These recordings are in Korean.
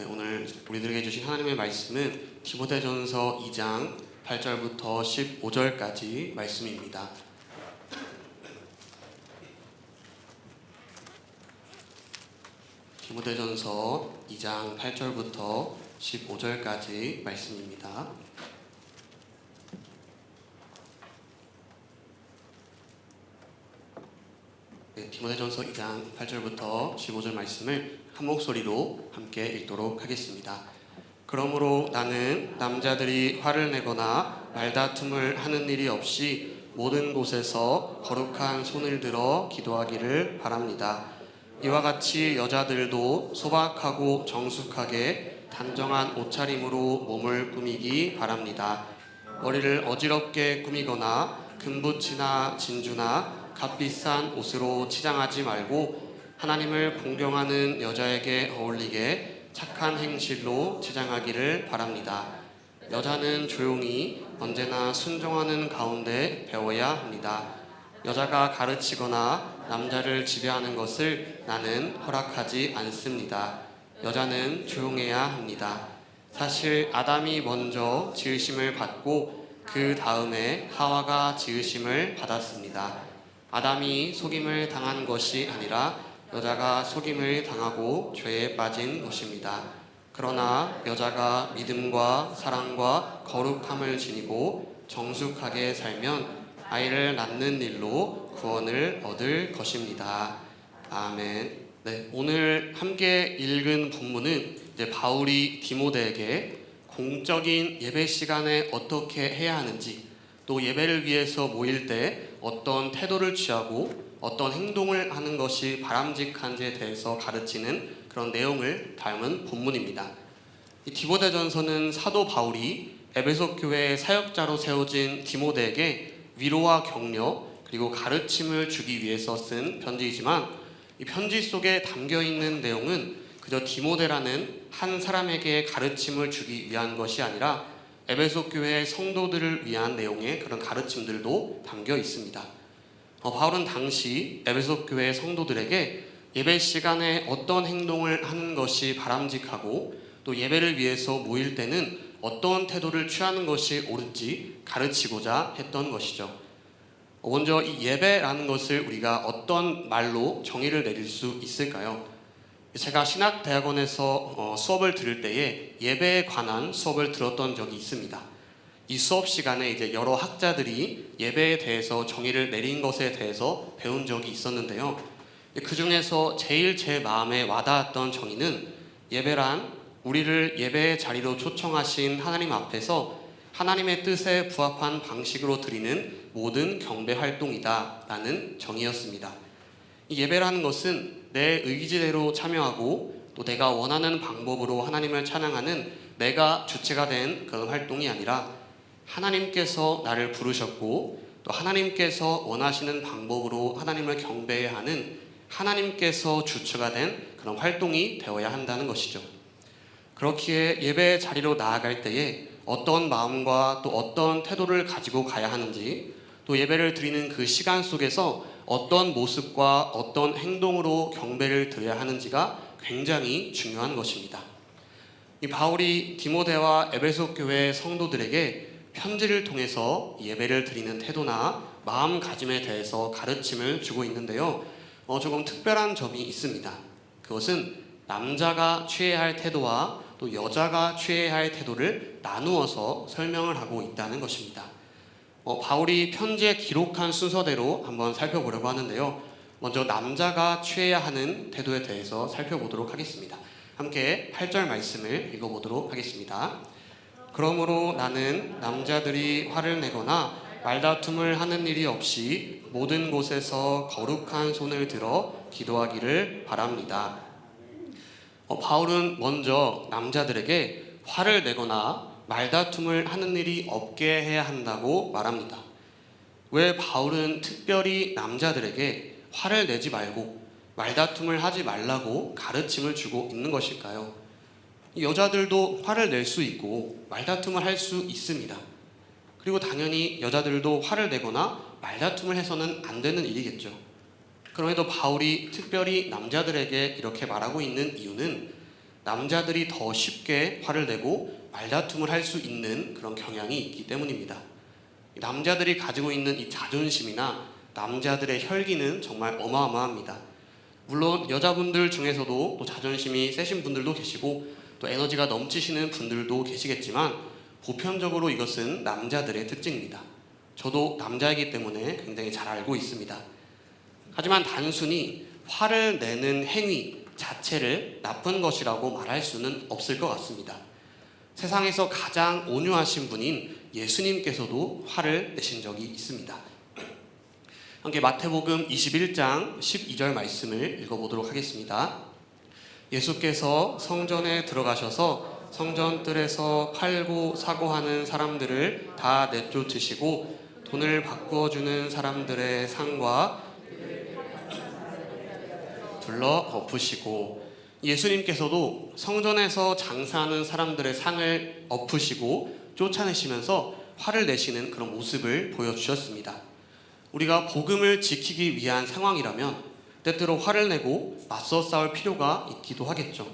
오늘 우리들에게 주신 하나님의 말씀은 디모데전서 2장 8절부터 15절까지 말씀입니다. 디모데전서 2장 8절부터 15절까지 말씀입니다. 디모데전서 2장 8절부터 15절 말씀을 한 목소리로 함께 읽도록 하겠습니다. 그러므로 나는 남자들이 화를 내거나 말다툼을 하는 일이 없이 모든 곳에서 거룩한 손을 들어 기도하기를 바랍니다. 이와 같이 여자들도 소박하고 정숙하게 단정한 옷차림으로 몸을 꾸미기 바랍니다. 머리를 어지럽게 꾸미거나 금붙이나 진주나 값비싼 옷으로 치장하지 말고 하나님을 공경하는 여자에게 어울리게 착한 행실로 치장하기를 바랍니다. 여자는 조용히 언제나 순종하는 가운데 배워야 합니다. 여자가 가르치거나 남자를 지배하는 것을 나는 허락하지 않습니다. 여자는 조용해야 합니다. 사실 아담이 먼저 지으심을 받고 그 다음에 하와가 지으심을 받았습니다. 아담이 속임을 당한 것이 아니라 여자가 속임을 당하고 죄에 빠진 것입니다. 그러나 여자가 믿음과 사랑과 거룩함을 지니고 정숙하게 살면 아이를 낳는 일로 구원을 얻을 것입니다. 아멘. 오늘 함께 읽은 본문은 이제 바울이 디모데에게 공적인 예배 시간에 어떻게 해야 하는지, 또 예배를 위해서 모일 때 어떤 태도를 취하고 어떤 행동을 하는 것이 바람직한지에 대해서 가르치는 그런 내용을 담은 본문입니다. 이 디모데전서는 사도 바울이 에베소 교회의 사역자로 세워진 디모데에게 위로와 격려 그리고 가르침을 주기 위해서 쓴 편지이지만, 이 편지 속에 담겨있는 내용은 그저 디모데라는 한 사람에게 가르침을 주기 위한 것이 아니라 에베소 교회의 성도들을 위한 내용의 그런 가르침들도 담겨 있습니다. 바울은 당시 에베소 교회의 성도들에게 예배 시간에 어떤 행동을 하는 것이 바람직하고 또 예배를 위해서 모일 때는 어떤 태도를 취하는 것이 옳은지 가르치고자 했던 것이죠. 먼저 이 예배라는 것을 우리가 어떤 말로 정의를 내릴 수 있을까요? 제가 신학대학원에서 수업을 들을 때에 예배에 관한 수업을 들었던 적이 있습니다. 이 수업 시간에 이제 여러 학자들이 예배에 대해서 정의를 내린 것에 대해서 배운 적이 있었는데요. 그 중에서 제일 제 마음에 와닿았던 정의는, 예배란 우리를 예배의 자리로 초청하신 하나님 앞에서 하나님의 뜻에 부합한 방식으로 드리는 모든 경배 활동이다 라는 정의였습니다. 이 예배라는 것은 내 의지대로 참여하고 또 내가 원하는 방법으로 하나님을 찬양하는 내가 주체가 된 그런 활동이 아니라 하나님께서 나를 부르셨고 또 하나님께서 원하시는 방법으로 하나님을 경배해야 하는 하나님께서 주체가 된 그런 활동이 되어야 한다는 것이죠. 그렇기에 예배의 자리로 나아갈 때에 어떤 마음과 또 어떤 태도를 가지고 가야 하는지, 또 예배를 드리는 그 시간 속에서 어떤 모습과 어떤 행동으로 경배를 드려야 하는지가 굉장히 중요한 것입니다. 이 바울이 디모데와 에베소 교회 성도들에게 편지를 통해서 예배를 드리는 태도나 마음가짐에 대해서 가르침을 주고 있는데요. 조금 특별한 점이 있습니다. 그것은 남자가 취해야 할 태도와 또 여자가 취해야 할 태도를 나누어서 설명을 하고 있다는 것입니다. 바울이 편지에 기록한 순서대로 한번 살펴보려고 하는데요. 먼저 남자가 취해야 하는 태도에 대해서 살펴보도록 하겠습니다. 함께 8절 말씀을 읽어보도록 하겠습니다. 그러므로 나는 남자들이 화를 내거나 말다툼을 하는 일이 없이 모든 곳에서 거룩한 손을 들어 기도하기를 바랍니다. 바울은 먼저 남자들에게 화를 내거나 말다툼을 하는 일이 없게 해야 한다고 말합니다. 왜 바울은 특별히 남자들에게 화를 내지 말고 말다툼을 하지 말라고 가르침을 주고 있는 것일까요? 여자들도 화를 낼 수 있고 말다툼을 할 수 있습니다. 그리고 당연히 여자들도 화를 내거나 말다툼을 해서는 안 되는 일이겠죠. 그럼에도 바울이 특별히 남자들에게 이렇게 말하고 있는 이유는 남자들이 더 쉽게 화를 내고 말다툼을 할 수 있는 그런 경향이 있기 때문입니다. 남자들이 가지고 있는 이 자존심이나 남자들의 혈기는 정말 어마어마합니다. 물론 여자분들 중에서도 또 자존심이 세신 분들도 계시고 또 에너지가 넘치시는 분들도 계시겠지만 보편적으로 이것은 남자들의 특징입니다. 저도 남자이기 때문에 굉장히 잘 알고 있습니다. 하지만 단순히 화를 내는 행위 자체를 나쁜 것이라고 말할 수는 없을 것 같습니다. 세상에서 가장 온유하신 분인 예수님께서도 화를 내신 적이 있습니다. 함께 마태복음 21장 12절 말씀을 읽어보도록 하겠습니다. 예수께서 성전에 들어가셔서 성전 뜰에서 팔고 사고 하는 사람들을 다 내쫓으시고 돈을 바꾸어 주는 사람들의 상과 둘러 엎으시고, 예수님께서도 성전에서 장사하는 사람들의 상을 엎으시고 쫓아내시면서 화를 내시는 그런 모습을 보여주셨습니다. 우리가 복음을 지키기 위한 상황이라면 때때로 화를 내고 맞서 싸울 필요가 있기도 하겠죠.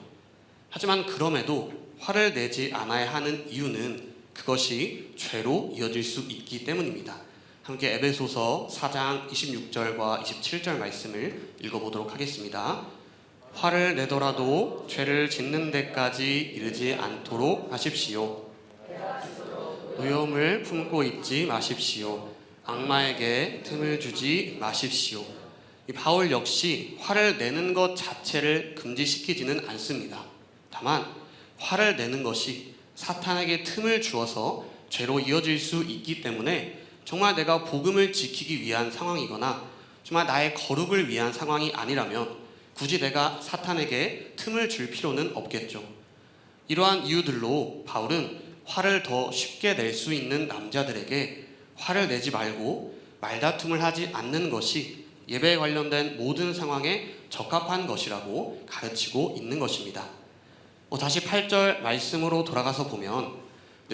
하지만 그럼에도 화를 내지 않아야 하는 이유는 그것이 죄로 이어질 수 있기 때문입니다. 함께 에베소서 4장 26절과 27절 말씀을 읽어보도록 하겠습니다. 화를 내더라도 죄를 짓는 데까지 이르지 않도록 하십시오. 노여움을 품고 있지 마십시오. 악마에게 틈을 주지 마십시오. 이 바울 역시 화를 내는 것 자체를 금지시키지는 않습니다. 다만 화를 내는 것이 사탄에게 틈을 주어서 죄로 이어질 수 있기 때문에 정말 내가 복음을 지키기 위한 상황이거나 정말 나의 거룩을 위한 상황이 아니라면 굳이 내가 사탄에게 틈을 줄 필요는 없겠죠. 이러한 이유들로 바울은 화를 더 쉽게 낼 수 있는 남자들에게 화를 내지 말고 말다툼을 하지 않는 것이 예배에 관련된 모든 상황에 적합한 것이라고 가르치고 있는 것입니다. 다시 8절 말씀으로 돌아가서 보면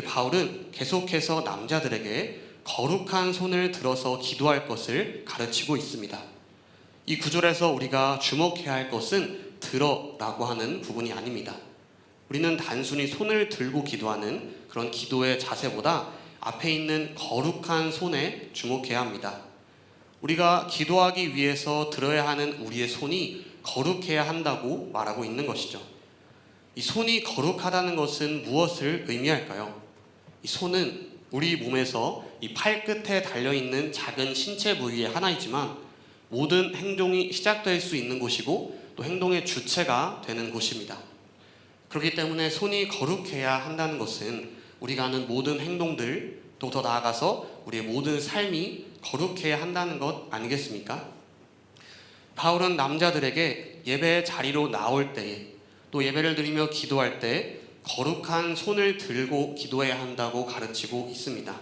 바울은 계속해서 남자들에게 거룩한 손을 들어서 기도할 것을 가르치고 있습니다. 이 구절에서 우리가 주목해야 할 것은 들어라고 하는 부분이 아닙니다. 우리는 단순히 손을 들고 기도하는 그런 기도의 자세보다 앞에 있는 거룩한 손에 주목해야 합니다. 우리가 기도하기 위해서 들어야 하는 우리의 손이 거룩해야 한다고 말하고 있는 것이죠. 이 손이 거룩하다는 것은 무엇을 의미할까요? 이 손은 우리 몸에서 이 팔끝에 달려있는 작은 신체 부위의 하나이지만 모든 행동이 시작될 수 있는 곳이고 또 행동의 주체가 되는 곳입니다. 그렇기 때문에 손이 거룩해야 한다는 것은 우리가 하는 모든 행동들, 또 더 나아가서 우리의 모든 삶이 거룩해야 한다는 것 아니겠습니까? 바울은 남자들에게 예배의 자리로 나올 때에 또 예배를 드리며 기도할 때 거룩한 손을 들고 기도해야 한다고 가르치고 있습니다.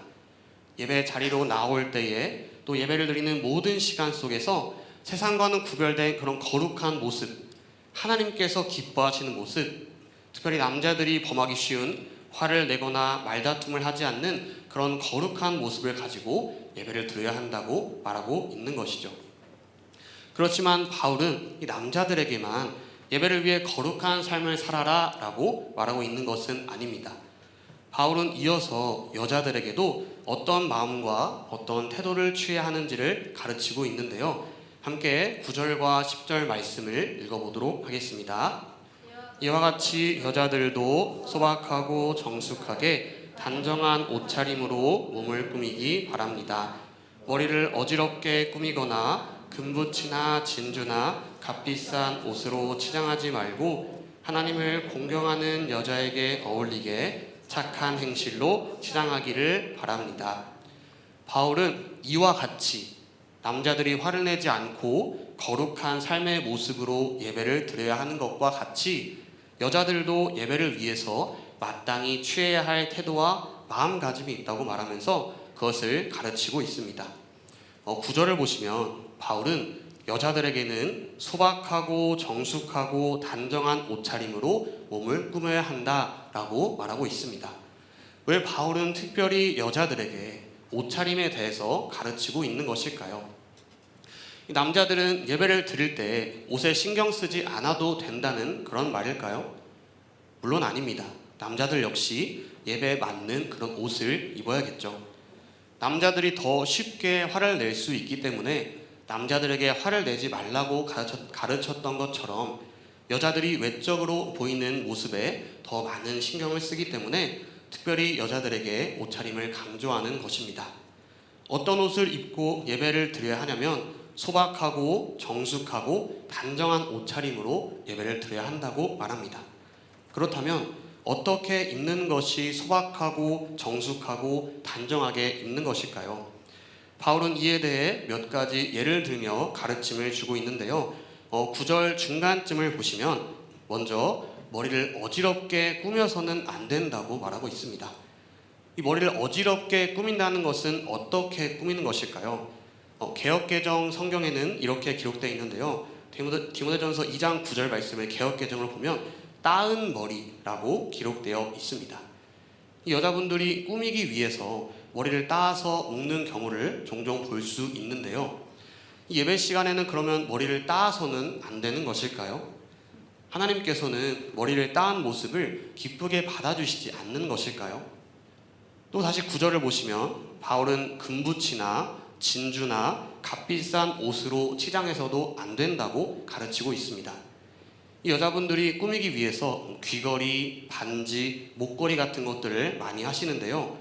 예배의 자리로 나올 때에 또 예배를 드리는 모든 시간 속에서 세상과는 구별된 그런 거룩한 모습, 하나님께서 기뻐하시는 모습, 특별히 남자들이 범하기 쉬운 화를 내거나 말다툼을 하지 않는 그런 거룩한 모습을 가지고 예배를 드려야 한다고 말하고 있는 것이죠. 그렇지만 바울은 이 남자들에게만 예배를 위해 거룩한 삶을 살아라 라고 말하고 있는 것은 아닙니다. 바울은 이어서 여자들에게도 어떤 마음과 어떤 태도를 취해야 하는지를 가르치고 있는데요. 함께 9절과 10절 말씀을 읽어보도록 하겠습니다. 이와 같이 여자들도 소박하고 정숙하게 단정한 옷차림으로 몸을 꾸미기 바랍니다. 머리를 어지럽게 꾸미거나 금붙이나 진주나 값비싼 옷으로 치장하지 말고 하나님을 공경하는 여자에게 어울리게 착한 행실로 치장하기를 바랍니다. 바울은 이와 같이 남자들이 화를 내지 않고 거룩한 삶의 모습으로 예배를 드려야 하는 것과 같이 여자들도 예배를 위해서 마땅히 취해야 할 태도와 마음가짐이 있다고 말하면서 그것을 가르치고 있습니다. 9절을 보시면 바울은 여자들에게는 소박하고 정숙하고 단정한 옷차림으로 몸을 꾸며야 한다라고 말하고 있습니다. 왜 바울은 특별히 여자들에게 옷차림에 대해서 가르치고 있는 것일까요? 남자들은 예배를 드릴 때 옷에 신경 쓰지 않아도 된다는 그런 말일까요? 물론 아닙니다. 남자들 역시 예배에 맞는 그런 옷을 입어야겠죠. 남자들이 더 쉽게 화를 낼 수 있기 때문에 남자들에게 화를 내지 말라고 가르쳤던 것처럼 여자들이 외적으로 보이는 모습에 더 많은 신경을 쓰기 때문에 특별히 여자들에게 옷차림을 강조하는 것입니다. 어떤 옷을 입고 예배를 드려야 하냐면 소박하고 정숙하고 단정한 옷차림으로 예배를 드려야 한다고 말합니다. 그렇다면 어떻게 입는 것이 소박하고 정숙하고 단정하게 입는 것일까요? 바울은 이에 대해 몇 가지 예를 들며 가르침을 주고 있는데요. 9절 중간쯤을 보시면 먼저 머리를 어지럽게 꾸며서는 안 된다고 말하고 있습니다. 이 머리를 어지럽게 꾸민다는 것은 어떻게 꾸미는 것일까요? 개역개정 성경에는 이렇게 기록되어 있는데요. 디모데전서 2장 9절 말씀을 개역개정을 보면 따은 머리라고 기록되어 있습니다. 이 여자분들이 꾸미기 위해서 머리를 따서 묶는 경우를 종종 볼 수 있는데요. 이 예배 시간에는 그러면 머리를 따서는 안 되는 것일까요? 하나님께서는 머리를 따은 모습을 기쁘게 받아주시지 않는 것일까요? 또 다시 9절을 보시면 바울은 금붙이나 진주나 값비싼 옷으로 치장해서도 안 된다고 가르치고 있습니다. 이 여자분들이 꾸미기 위해서 귀걸이, 반지, 목걸이 같은 것들을 많이 하시는데요.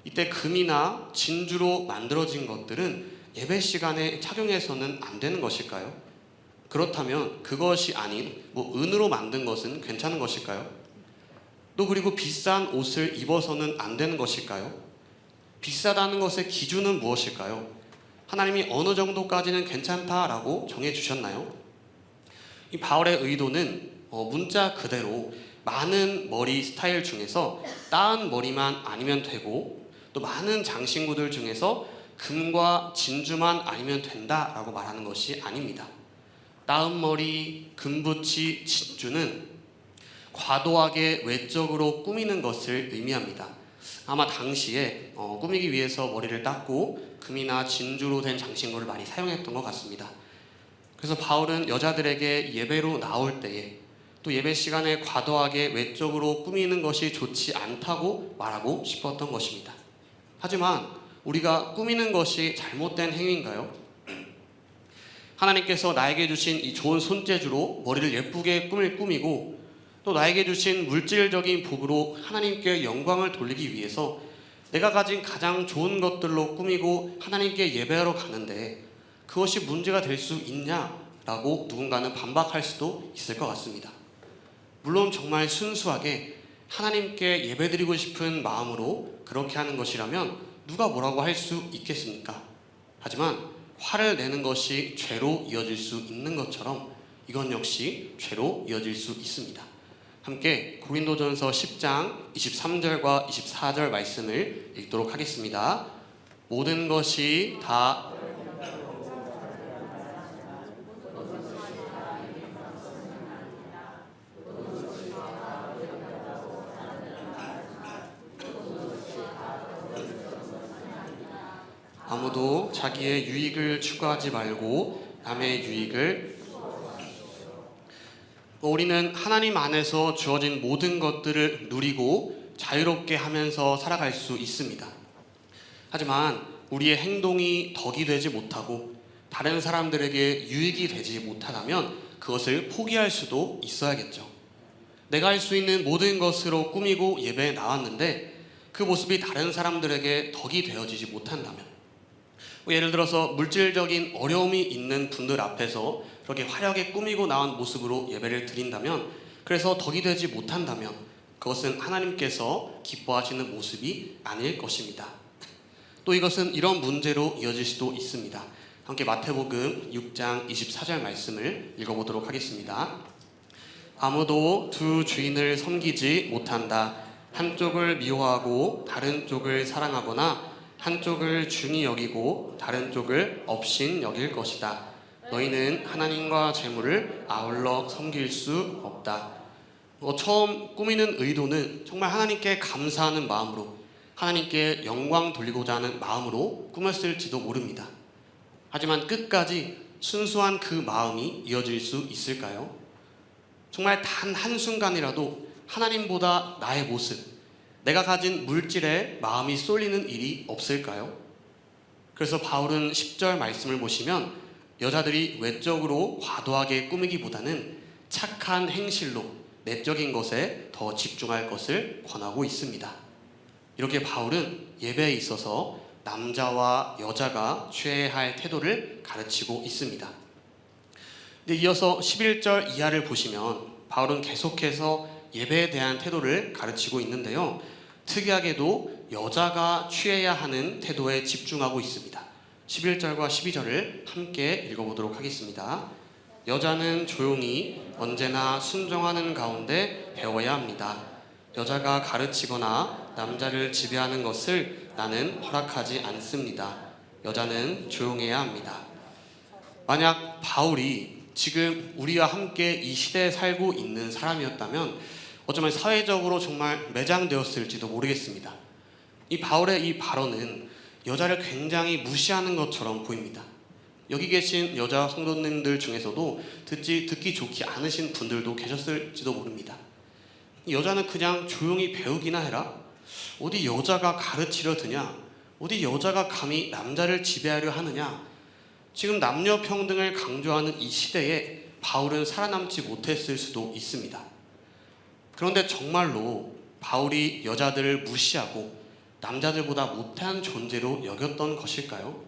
이때 금이나 진주로 만들어진 것들은 예배 시간에 착용해서는 안 되는 것일까요? 그렇다면 그것이 아닌 은으로 만든 것은 괜찮은 것일까요? 또 그리고 비싼 옷을 입어서는 안 되는 것일까요? 비싸다는 것의 기준은 무엇일까요? 하나님이 어느 정도까지는 괜찮다라고 정해주셨나요? 이 바울의 의도는 문자 그대로 많은 머리 스타일 중에서 따은 머리만 아니면 되고 또 많은 장신구들 중에서 금과 진주만 아니면 된다라고 말하는 것이 아닙니다. 따은 머리, 금붙이, 진주는 과도하게 외적으로 꾸미는 것을 의미합니다. 아마 당시에 꾸미기 위해서 머리를 닦고 금이나 진주로 된 장신구를 많이 사용했던 것 같습니다. 그래서 바울은 여자들에게 예배로 나올 때에 또 예배 시간에 과도하게 외적으로 꾸미는 것이 좋지 않다고 말하고 싶었던 것입니다. 하지만 우리가 꾸미는 것이 잘못된 행위인가요? 하나님께서 나에게 주신 이 좋은 손재주로 머리를 예쁘게 꾸미고 또 나에게 주신 물질적인 복으로 하나님께 영광을 돌리기 위해서 내가 가진 가장 좋은 것들로 꾸미고 하나님께 예배하러 가는데 그것이 문제가 될 수 있냐라고 누군가는 반박할 수도 있을 것 같습니다. 물론 정말 순수하게 하나님께 예배드리고 싶은 마음으로 그렇게 하는 것이라면 누가 뭐라고 할 수 있겠습니까? 하지만 화를 내는 것이 죄로 이어질 수 있는 것처럼 이건 역시 죄로 이어질 수 있습니다. 함께 고린도전서 10장 23절과 24절 말씀을 읽도록 하겠습니다. 모든 것이 다 아무도 자기의 유익을 추구하지 말고 남의 유익을 우리는 하나님 안에서 주어진 모든 것들을 누리고 자유롭게 하면서 살아갈 수 있습니다. 하지만 우리의 행동이 덕이 되지 못하고 다른 사람들에게 유익이 되지 못하다면 그것을 포기할 수도 있어야겠죠. 내가 할 수 있는 모든 것으로 꾸미고 예배에 나왔는데 그 모습이 다른 사람들에게 덕이 되어지지 못한다면, 예를 들어서 물질적인 어려움이 있는 분들 앞에서 그렇게 화려하게 꾸미고 나온 모습으로 예배를 드린다면, 그래서 덕이 되지 못한다면 그것은 하나님께서 기뻐하시는 모습이 아닐 것입니다. 또 이것은 이런 문제로 이어질 수도 있습니다. 함께 마태복음 6장 24절 말씀을 읽어보도록 하겠습니다. 아무도 두 주인을 섬기지 못한다. 한쪽을 미워하고 다른 쪽을 사랑하거나 한쪽을 중히 여기고 다른 쪽을 업신 여길 것이다. 너희는 하나님과 재물을 아울러 섬길 수 없다. 처음 꾸미는 의도는 정말 하나님께 감사하는 마음으로, 하나님께 영광 돌리고자 하는 마음으로 꾸몄을지도 모릅니다. 하지만 끝까지 순수한 그 마음이 이어질 수 있을까요? 정말 단 한순간이라도 하나님보다 나의 모습, 내가 가진 물질에 마음이 쏠리는 일이 없을까요? 그래서 바울은 10절 말씀을 보시면 여자들이 외적으로 과도하게 꾸미기보다는 착한 행실로 내적인 것에 더 집중할 것을 권하고 있습니다. 이렇게 바울은 예배에 있어서 남자와 여자가 취해야 할 태도를 가르치고 있습니다. 근데 이어서 11절 이하를 보시면 바울은 계속해서 예배에 대한 태도를 가르치고 있는데요. 특이하게도 여자가 취해야 하는 태도에 집중하고 있습니다. 11절과 12절을 함께 읽어보도록 하겠습니다. 여자는 조용히 언제나 순종하는 가운데 배워야 합니다. 여자가 가르치거나 남자를 지배하는 것을 나는 허락하지 않습니다. 여자는 조용해야 합니다. 만약 바울이 지금 우리와 함께 이 시대에 살고 있는 사람이었다면 어쩌면 사회적으로 정말 매장되었을지도 모르겠습니다. 이 바울의 이 발언은 여자를 굉장히 무시하는 것처럼 보입니다. 여기 계신 여자 성도님들 중에서도 듣기 좋지 않으신 분들도 계셨을지도 모릅니다. 여자는 그냥 조용히 배우기나 해라? 어디 여자가 가르치려 드냐? 어디 여자가 감히 남자를 지배하려 하느냐? 지금 남녀 평등을 강조하는 이 시대에 바울은 살아남지 못했을 수도 있습니다. 그런데 정말로 바울이 여자들을 무시하고 남자들보다 못한 존재로 여겼던 것일까요?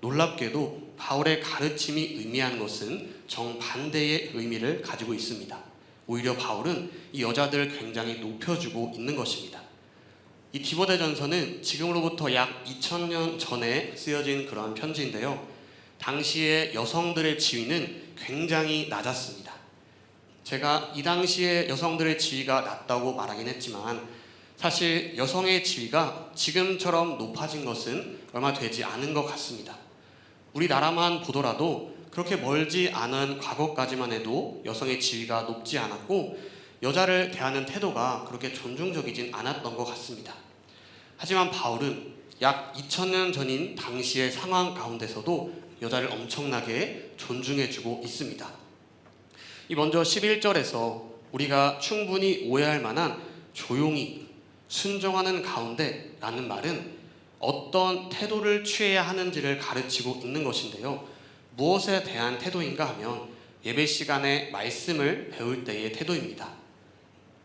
놀랍게도 바울의 가르침이 의미하는 것은 정반대의 의미를 가지고 있습니다. 오히려 바울은 이 여자들을 굉장히 높여주고 있는 것입니다. 이 디모데전서는 지금으로부터 약 2000년 전에 쓰여진 그러한 편지인데요. 당시의 여성들의 지위는 굉장히 낮았습니다. 제가 이 당시의 여성들의 지위가 낮다고 말하긴 했지만 사실 여성의 지위가 지금처럼 높아진 것은 얼마 되지 않은 것 같습니다. 우리나라만 보더라도 그렇게 멀지 않은 과거까지만 해도 여성의 지위가 높지 않았고 여자를 대하는 태도가 그렇게 존중적이진 않았던 것 같습니다. 하지만 바울은 약 2000년 전인 당시의 상황 가운데서도 여자를 엄청나게 존중해주고 있습니다. 이 먼저 11절에서 우리가 충분히 오해할 만한 조용히 순종하는 가운데 라는 말은 어떤 태도를 취해야 하는지를 가르치고 있는 것인데요. 무엇에 대한 태도인가 하면 예배 시간에 말씀을 배울 때의 태도입니다.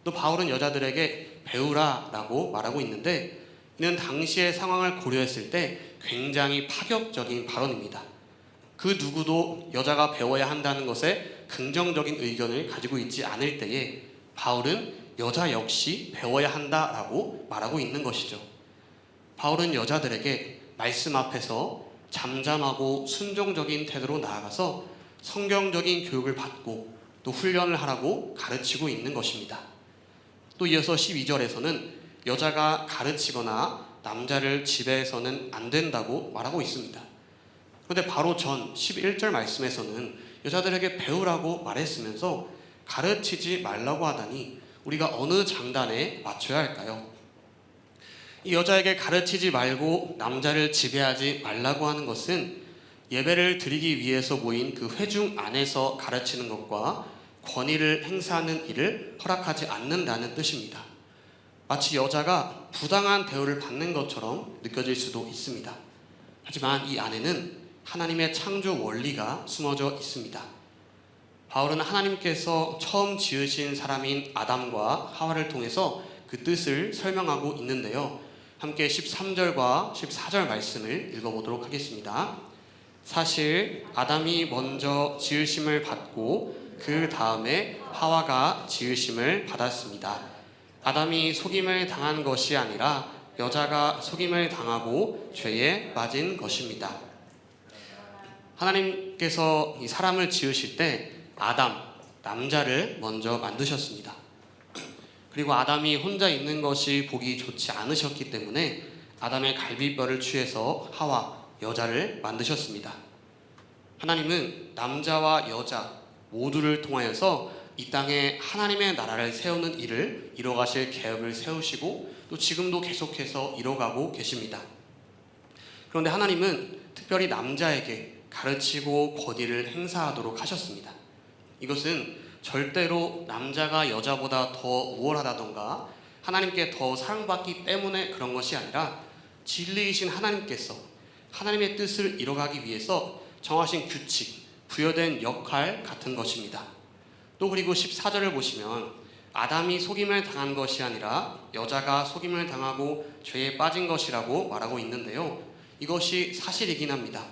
또 바울은 여자들에게 배우라 라고 말하고 있는데 이는 당시의 상황을 고려했을 때 굉장히 파격적인 발언입니다. 그 누구도 여자가 배워야 한다는 것에 긍정적인 의견을 가지고 있지 않을 때에 바울은 여자 역시 배워야 한다라고 말하고 있는 것이죠. 바울은 여자들에게 말씀 앞에서 잠잠하고 순종적인 태도로 나아가서 성경적인 교육을 받고 또 훈련을 하라고 가르치고 있는 것입니다. 또 이어서 12절에서는 여자가 가르치거나 남자를 지배해서는 안 된다고 말하고 있습니다. 그런데 바로 전 11절 말씀에서는 여자들에게 배우라고 말했으면서 가르치지 말라고 하다니 우리가 어느 장단에 맞춰야 할까요? 이 여자에게 가르치지 말고 남자를 지배하지 말라고 하는 것은 예배를 드리기 위해서 모인 그 회중 안에서 가르치는 것과 권위를 행사하는 일을 허락하지 않는다는 뜻입니다. 마치 여자가 부당한 대우를 받는 것처럼 느껴질 수도 있습니다. 하지만 이 안에는 하나님의 창조 원리가 숨어져 있습니다. 바울은 하나님께서 처음 지으신 사람인 아담과 하와를 통해서 그 뜻을 설명하고 있는데요. 함께 13절과 14절 말씀을 읽어보도록 하겠습니다. 사실 아담이 먼저 지으심을 받고 그 다음에 하와가 지으심을 받았습니다. 아담이 속임을 당한 것이 아니라 여자가 속임을 당하고 죄에 빠진 것입니다. 하나님께서 이 사람을 지으실 때 아담, 남자를 먼저 만드셨습니다. 그리고 아담이 혼자 있는 것이 보기 좋지 않으셨기 때문에 아담의 갈비뼈를 취해서 하와, 여자를 만드셨습니다. 하나님은 남자와 여자 모두를 통하여서 이 땅에 하나님의 나라를 세우는 일을 이뤄가실 계획을 세우시고 또 지금도 계속해서 이뤄가고 계십니다. 그런데 하나님은 특별히 남자에게 가르치고 권위를 행사하도록 하셨습니다. 이것은 절대로 남자가 여자보다 더 우월하다던가 하나님께 더 사랑받기 때문에 그런 것이 아니라 진리이신 하나님께서 하나님의 뜻을 이뤄가기 위해서 정하신 규칙, 부여된 역할 같은 것입니다. 또 그리고 14절을 보시면 아담이 속임을 당한 것이 아니라 여자가 속임을 당하고 죄에 빠진 것이라고 말하고 있는데요. 이것이 사실이긴 합니다.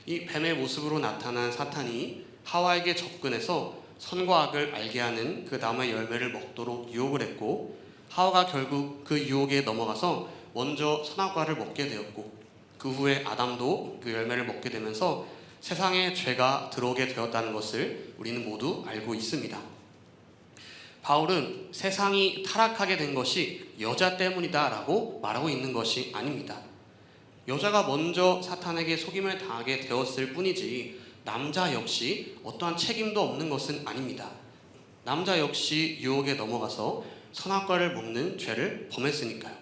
이 뱀의 모습으로 나타난 사탄이 하와에게 접근해서 선과 악을 알게 하는 그 나무의 열매를 먹도록 유혹을 했고, 하와가 결국 그 유혹에 넘어가서 먼저 선악과를 먹게 되었고, 그 후에 아담도 그 열매를 먹게 되면서 세상에 죄가 들어오게 되었다는 것을 우리는 모두 알고 있습니다. 바울은 세상이 타락하게 된 것이 여자 때문이다 라고 말하고 있는 것이 아닙니다. 여자가 먼저 사탄에게 속임을 당하게 되었을 뿐이지 남자 역시 어떠한 책임도 없는 것은 아닙니다. 남자 역시 유혹에 넘어가서 선악과를 먹는 죄를 범했으니까요.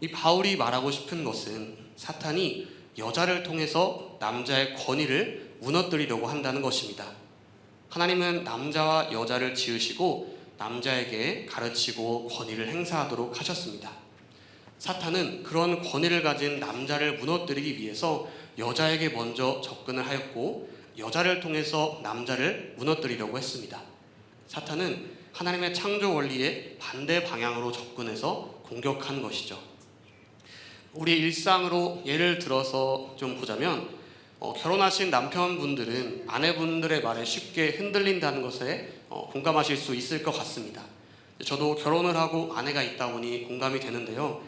이 바울이 말하고 싶은 것은 사탄이 여자를 통해서 남자의 권위를 무너뜨리려고 한다는 것입니다. 하나님은 남자와 여자를 지으시고 남자에게 가르치고 권위를 행사하도록 하셨습니다. 사탄은 그런 권위를 가진 남자를 무너뜨리기 위해서 여자에게 먼저 접근을 하였고 여자를 통해서 남자를 무너뜨리려고 했습니다. 사탄은 하나님의 창조 원리에 반대 방향으로 접근해서 공격한 것이죠. 우리 일상으로 예를 들어서 좀 보자면 결혼하신 남편분들은 아내분들의 말에 쉽게 흔들린다는 것에 공감하실 수 있을 것 같습니다. 저도 결혼을 하고 아내가 있다 보니 공감이 되는데요.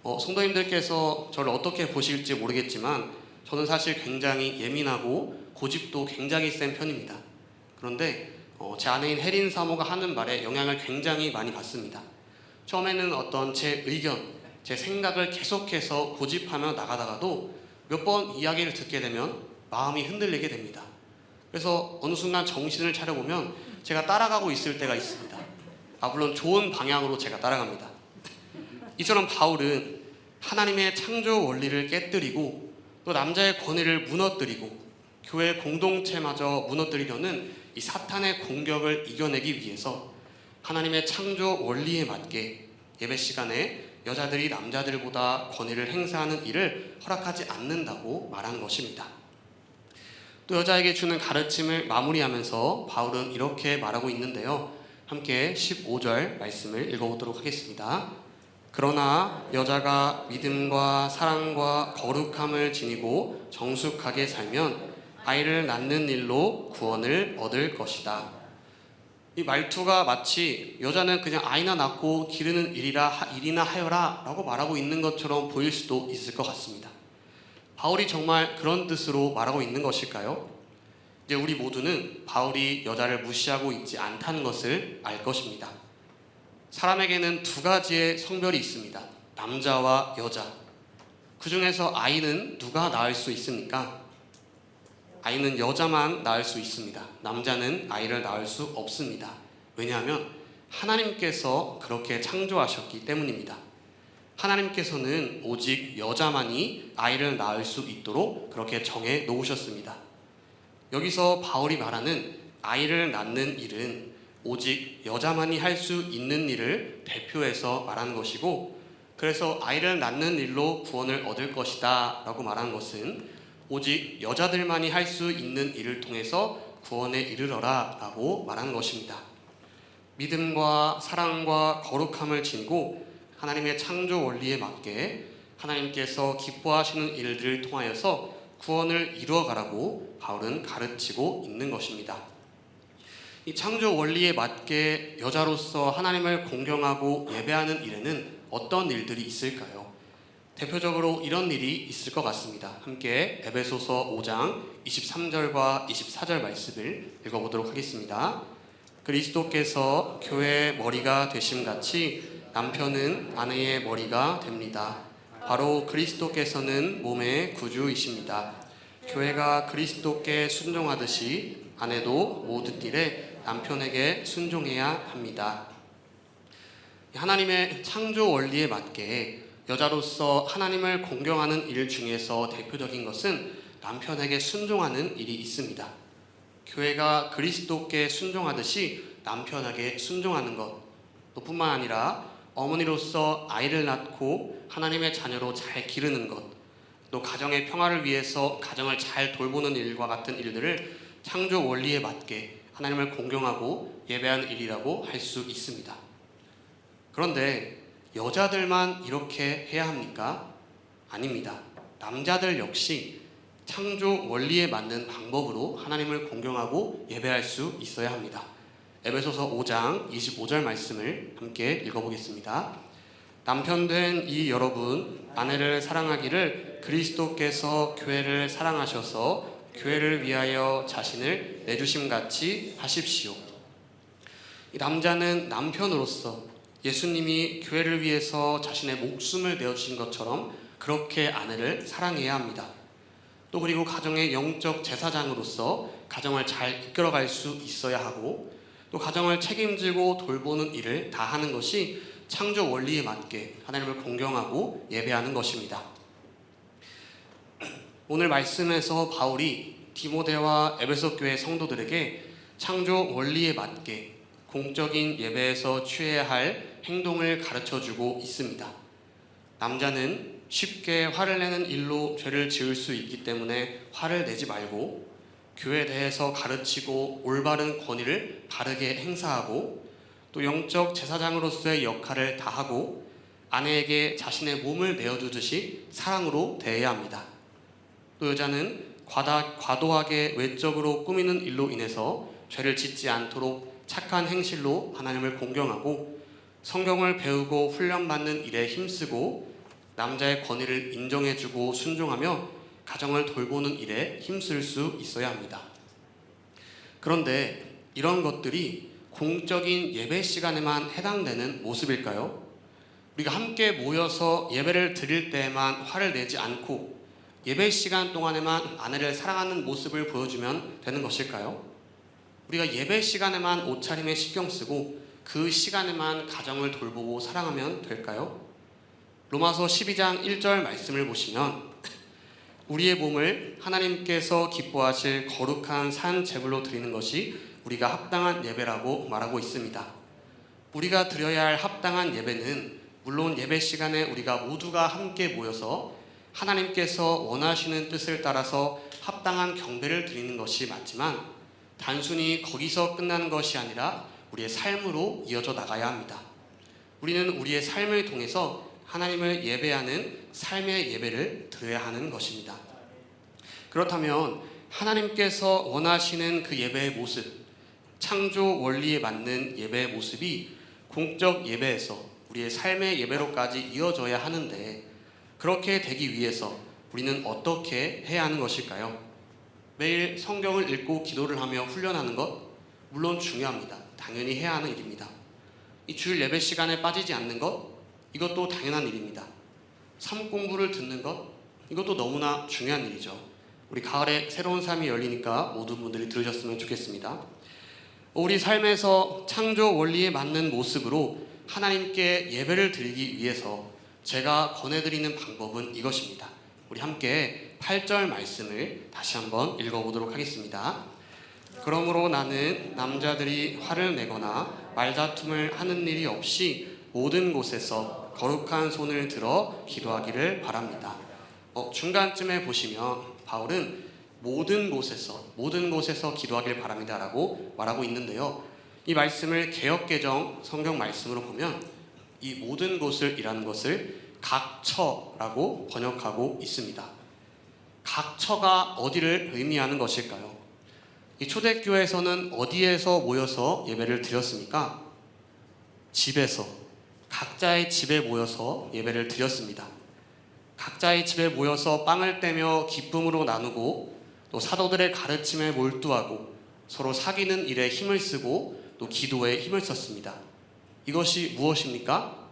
성도님들께서 저를 어떻게 보실지 모르겠지만 저는 사실 굉장히 예민하고 고집도 굉장히 센 편입니다. 그런데 제 아내인 혜린 사모가 하는 말에 영향을 굉장히 많이 받습니다. 처음에는 어떤 제 의견, 제 생각을 계속해서 고집하며 나가다가도 몇 번 이야기를 듣게 되면 마음이 흔들리게 됩니다. 그래서 어느 순간 정신을 차려보면 제가 따라가고 있을 때가 있습니다. 물론 좋은 방향으로 제가 따라갑니다. 이처럼 바울은 하나님의 창조 원리를 깨뜨리고 또 남자의 권위를 무너뜨리고 교회 공동체마저 무너뜨리려는 이 사탄의 공격을 이겨내기 위해서 하나님의 창조 원리에 맞게 예배 시간에 여자들이 남자들보다 권위를 행사하는 일을 허락하지 않는다고 말한 것입니다. 또 여자에게 주는 가르침을 마무리하면서 바울은 이렇게 말하고 있는데요. 함께 15절 말씀을 읽어보도록 하겠습니다. 그러나 여자가 믿음과 사랑과 거룩함을 지니고 정숙하게 살면 아이를 낳는 일로 구원을 얻을 것이다. 이 말투가 마치 여자는 그냥 아이나 낳고 기르는 일이나 하여라 라고 말하고 있는 것처럼 보일 수도 있을 것 같습니다. 바울이 정말 그런 뜻으로 말하고 있는 것일까요? 이제 우리 모두는 바울이 여자를 무시하고 있지 않다는 것을 알 것입니다. 사람에게는 두 가지의 성별이 있습니다. 남자와 여자. 그 중에서 아이는 누가 낳을 수 있습니까? 아이는 여자만 낳을 수 있습니다. 남자는 아이를 낳을 수 없습니다. 왜냐하면 하나님께서 그렇게 창조하셨기 때문입니다. 하나님께서는 오직 여자만이 아이를 낳을 수 있도록 그렇게 정해 놓으셨습니다. 여기서 바울이 말하는 아이를 낳는 일은 오직 여자만이 할 수 있는 일을 대표해서 말하는 것이고, 그래서 아이를 낳는 일로 구원을 얻을 것이다 라고 말하는 것은 오직 여자들만이 할 수 있는 일을 통해서 구원에 이르러라 라고 말하는 것입니다. 믿음과 사랑과 거룩함을 지니고 하나님의 창조 원리에 맞게 하나님께서 기뻐하시는 일들을 통하여서 구원을 이루어가라고 바울은 가르치고 있는 것입니다. 이 창조 원리에 맞게 여자로서 하나님을 공경하고 예배하는 일에는 어떤 일들이 있을까요? 대표적으로 이런 일이 있을 것 같습니다. 함께 에베소서 5장 23절과 24절 말씀을 읽어보도록 하겠습니다. 그리스도께서 교회의 머리가 되심같이 남편은 아내의 머리가 됩니다. 바로 그리스도께서는 몸의 구주이십니다. 교회가 그리스도께 순종하듯이 아내도 모든 일에 남편에게 순종해야 합니다. 하나님의 창조 원리에 맞게 여자로서 하나님을 공경하는 일 중에서 대표적인 것은 남편에게 순종하는 일이 있습니다. 교회가 그리스도께 순종하듯이 남편에게 순종하는 것, 또 뿐만 아니라 어머니로서 아이를 낳고 하나님의 자녀로 잘 기르는 것, 또 가정의 평화를 위해서 가정을 잘 돌보는 일과 같은 일들을 창조 원리에 맞게 하나님을 공경하고 예배하는 일이라고 할 수 있습니다. 그런데 여자들만 이렇게 해야 합니까? 아닙니다. 남자들 역시 창조 원리에 맞는 방법으로 하나님을 공경하고 예배할 수 있어야 합니다. 에베소서 5장 25절 말씀을 함께 읽어보겠습니다. 남편된 이 여러분, 아내를 사랑하기를 그리스도께서 교회를 사랑하셔서 교회를 위하여 자신을 내주심같이 하십시오. 이 남자는 남편으로서 예수님이 교회를 위해서 자신의 목숨을 내어주신 것처럼 그렇게 아내를 사랑해야 합니다. 또 그리고 가정의 영적 제사장으로서 가정을 잘 이끌어갈 수 있어야 하고, 또 가정을 책임지고 돌보는 일을 다 하는 것이 창조 원리에 맞게 하나님을 공경하고 예배하는 것입니다. 오늘 말씀에서 바울이 디모데와 에베소 교회 성도들에게 창조 원리에 맞게 공적인 예배에서 취해야 할 행동을 가르쳐주고 있습니다. 남자는 쉽게 화를 내는 일로 죄를 지을 수 있기 때문에 화를 내지 말고 교회에 대해서 가르치고 올바른 권위를 바르게 행사하고, 또 영적 제사장으로서의 역할을 다하고 아내에게 자신의 몸을 내어주듯이 사랑으로 대해야 합니다. 또 여자는 과도하게 외적으로 꾸미는 일로 인해서 죄를 짓지 않도록 착한 행실로 하나님을 공경하고 성경을 배우고 훈련받는 일에 힘쓰고 남자의 권위를 인정해주고 순종하며 가정을 돌보는 일에 힘쓸 수 있어야 합니다. 그런데 이런 것들이 공적인 예배 시간에만 해당되는 모습일까요? 우리가 함께 모여서 예배를 드릴 때에만 화를 내지 않고 예배 시간 동안에만 아내를 사랑하는 모습을 보여주면 되는 것일까요? 우리가 예배 시간에만 옷차림에 신경 쓰고 그 시간에만 가정을 돌보고 사랑하면 될까요? 로마서 12장 1절 말씀을 보시면 우리의 몸을 하나님께서 기뻐하실 거룩한 산 제물로 드리는 것이 우리가 합당한 예배라고 말하고 있습니다. 우리가 드려야 할 합당한 예배는 물론 예배 시간에 우리가 모두가 함께 모여서 하나님께서 원하시는 뜻을 따라서 합당한 경배를 드리는 것이 맞지만 단순히 거기서 끝나는 것이 아니라 우리의 삶으로 이어져 나가야 합니다. 우리는 우리의 삶을 통해서 하나님을 예배하는 삶의 예배를 드려야 하는 것입니다. 그렇다면 하나님께서 원하시는 그 예배의 모습, 창조 원리에 맞는 예배의 모습이 공적 예배에서 우리의 삶의 예배로까지 이어져야 하는데, 그렇게 되기 위해서 우리는 어떻게 해야 하는 것일까요? 매일 성경을 읽고 기도를 하며 훈련하는 것, 물론 중요합니다. 당연히 해야 하는 일입니다. 이 주일 예배 시간에 빠지지 않는 것, 이것도 당연한 일입니다. 삶 공부를 듣는 것, 이것도 너무나 중요한 일이죠. 우리 가을에 새로운 삶이 열리니까 모든 분들이 들으셨으면 좋겠습니다. 우리 삶에서 창조 원리에 맞는 모습으로 하나님께 예배를 드리기 위해서 제가 권해드리는 방법은 이것입니다. 우리 함께 8절 말씀을 다시 한번 읽어보도록 하겠습니다. 그러므로 나는 남자들이 화를 내거나 말다툼을 하는 일이 없이 모든 곳에서 거룩한 손을 들어 기도하기를 바랍니다. 중간쯤에 보시면 바울은 모든 곳에서 기도하길 바랍니다 라고 말하고 있는데요, 이 말씀을 개역개정 성경 말씀으로 보면 이 모든 곳을 이라는 것을 각처라고 번역하고 있습니다. 각처가 어디를 의미하는 것일까요? 이 초대교회에서는 어디에서 모여서 예배를 드렸습니까? 집에서, 각자의 집에 모여서 예배를 드렸습니다. 각자의 집에 모여서 빵을 떼며 기쁨으로 나누고, 또 사도들의 가르침에 몰두하고 서로 사귀는 일에 힘을 쓰고 또 기도에 힘을 썼습니다. 이것이 무엇입니까?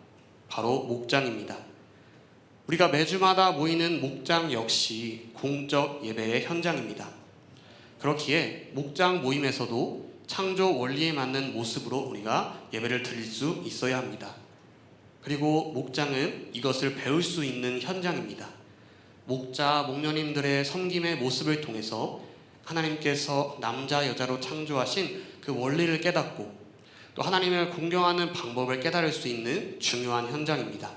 바로 목장입니다. 우리가 매주마다 모이는 목장 역시 공적 예배의 현장입니다. 그렇기에 목장 모임에서도 창조 원리에 맞는 모습으로 우리가 예배를 드릴 수 있어야 합니다. 그리고 목장은 이것을 배울 수 있는 현장입니다. 목자, 목녀님들의 섬김의 모습을 통해서 하나님께서 남자 여자로 창조하신 그 원리를 깨닫고 또 하나님을 공경하는 방법을 깨달을 수 있는 중요한 현장입니다.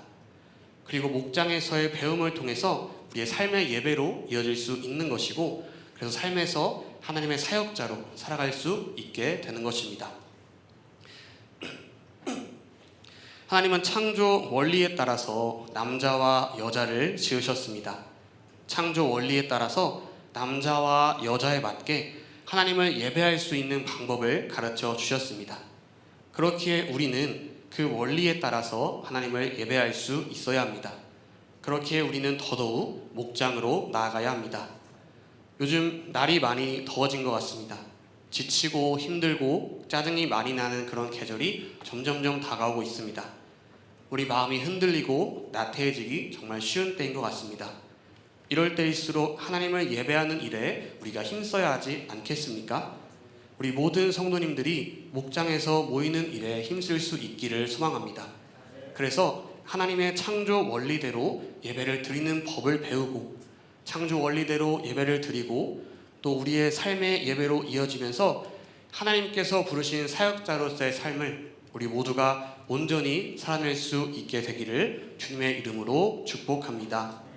그리고 목장에서의 배움을 통해서 우리의 삶의 예배로 이어질 수 있는 것이고, 그래서 삶에서 하나님의 사역자로 살아갈 수 있게 되는 것입니다. 하나님은 창조 원리에 따라서 남자와 여자를 지으셨습니다. 창조 원리에 따라서 남자와 여자에 맞게 하나님을 예배할 수 있는 방법을 가르쳐 주셨습니다. 그렇기에 우리는 그 원리에 따라서 하나님을 예배할 수 있어야 합니다. 그렇기에 우리는 더더욱 목장으로 나아가야 합니다. 요즘 날이 많이 더워진 것 같습니다. 지치고 힘들고 짜증이 많이 나는 그런 계절이 점점점 다가오고 있습니다. 우리 마음이 흔들리고 나태해지기 정말 쉬운 때인 것 같습니다. 이럴 때일수록 하나님을 예배하는 일에 우리가 힘써야 하지 않겠습니까? 우리 모든 성도님들이 목장에서 모이는 일에 힘쓸 수 있기를 소망합니다. 그래서 하나님의 창조 원리대로 예배를 드리는 법을 배우고, 창조 원리대로 예배를 드리고, 또 우리의 삶의 예배로 이어지면서 하나님께서 부르신 사역자로서의 삶을 우리 모두가 온전히 살아낼 수 있게 되기를 주님의 이름으로 축복합니다.